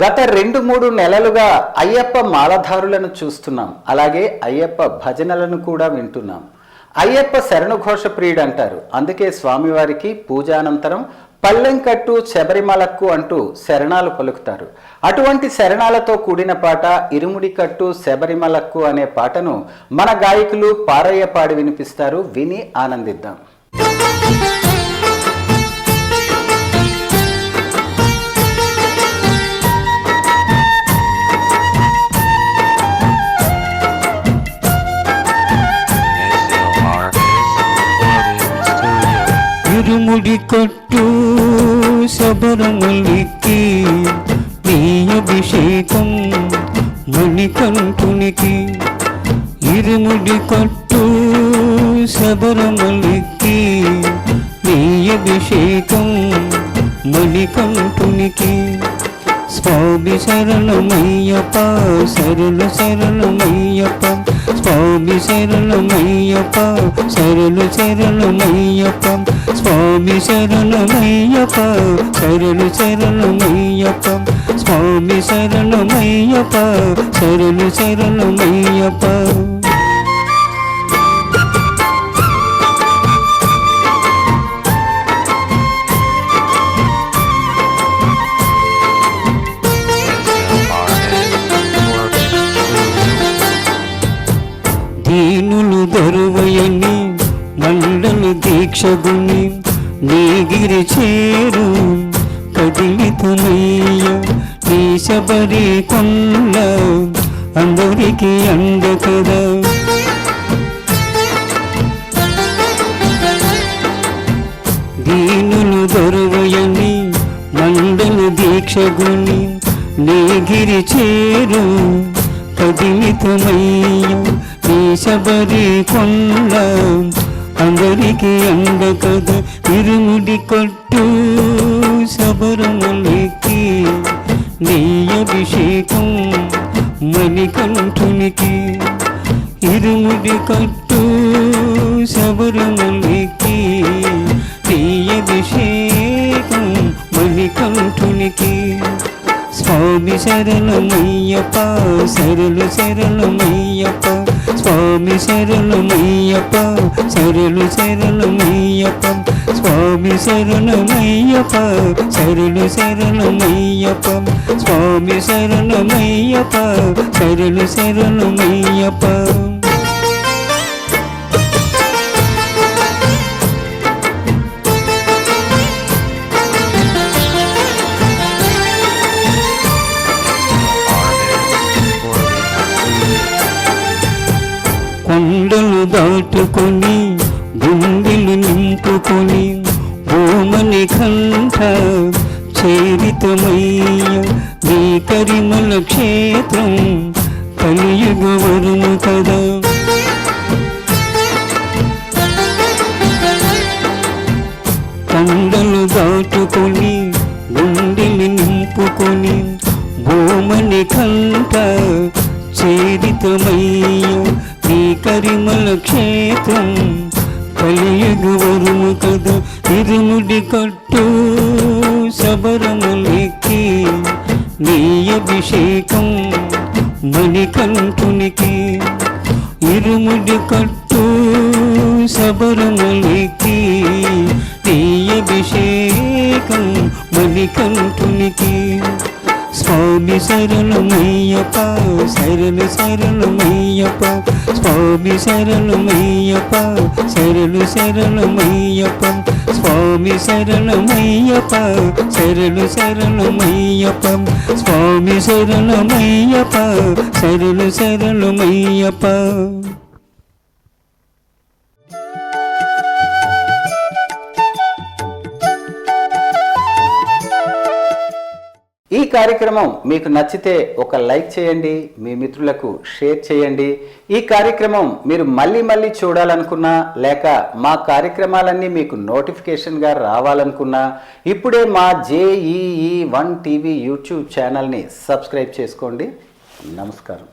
గత 2-3 నెలలుగా అయ్యప్ప మాలధారులను చూస్తున్నాం. అలాగే అయ్యప్ప భజనలను కూడా వింటున్నాం. అయ్యప్ప శరణుఘోష ప్రియుడు అంటారు. అందుకే స్వామివారికి పూజానంతరం పల్లెంకట్టు శబరిమలక్కు అంటూ శరణాలు పలుకుతారు. అటువంటి శరణాలతో కూడిన పాట ఇరుముడి కట్టు శబరిమలక్కు అనే పాటను మన గాయకులు పారయ్య పాడి వినిపిస్తారు. విని ఆనందిద్దాం. ఇరుముడి కట్టు శబరిమలకి నీ అభిషేకం మణికంఠునికి. ఇరుముడి కట్టు శబరిమలకి నీ అభిషేకం మణికంఠునికి. స్వామి శరణమయ్యప్ప శరణు శరణమయ్యప్ప, స్వామి శరణమయ్యప్ప శరణు శరణమయ్యప్ప, స్వామి శరణమయ్యప్ప శరణు శరణమయ్యప్ప, స్వామి శరణమయ్యప్ప శరణు శరణమయ్యప్ప. దీనులు దరువయని మండల దీక్షగుని నీగిరి చేరు కదిలితమయ్య నీ శబరి కొండ అందరికి అంద కదా. దీనులు దరువయని మండల దీక్షగుని నీగిరి చేరు కదిలితమయ్య నీ శబరి కొండ అందరికి అంద కదా. ఇరుముడి కట్టు శబరిమలకి నీ అభిషేకం మణికంఠునికి. ఇరుముడి కట్టు శబరిమలకి నీ అభిషేకం మణికంఠునికి. స్వామి శరణమయ్యప్ప శరణు శరణమయ్యప్ప, స్వామి శరణమయ్యప్ప శరణు శరణమయ్యప్ప, స్వామి శరణమయ్యప్ప శరణు శరణమయ్యప్ప, స్వామి శరణమయ్యప్ప శరణు శరణమయ్యప్ప. కొండలు దాటుకొని గుండెలు నింపుకొని ఓమని కంఠ చేరితమయ్య నీ కరిమల క్షేత్రం కలియుగ వరుము కదా. కొండలు దాటుకొని గుండెలు నింపుకొని ఓమని కంఠ చేరితమయ్య నీ కరిమల క్షేత్రం కలియుగ వరుము కదా. ఇరుముడి కట్టు శబరిమలకి నీ అభిషేకం మణికంఠునికి. ఇరుముడి కట్టు శబరిమలకి నీ అభిషేకం మణికంఠునికి. స్వామి శరణమయ్యప్ప శరణు శరణమయ్యప్ప, స్వామి శరణమయ్యప్ప శరణు శరణమయ్యప్ప, స్వామి శరణమయ్యప్ప శరణు శరణమయ్యప్ప, స్వామి శరణమయ్యప్ప శరణు శరణమయ్యప్ప. ఈ కార్యక్రమం మీకు నచ్చితే ఒక లైక్ చేయండి, మీ మిత్రులకు షేర్ చేయండి. ఈ కార్యక్రమం మీరు మళ్ళీ చూడాలనుకున్నా లేక మా కార్యక్రమాలన్నీ మీకు నోటిఫికేషన్గా రావాలనుకున్నా ఇప్పుడే మా JEE1 TV యూట్యూబ్ ఛానల్ని సబ్స్క్రైబ్ చేసుకోండి. నమస్కారం.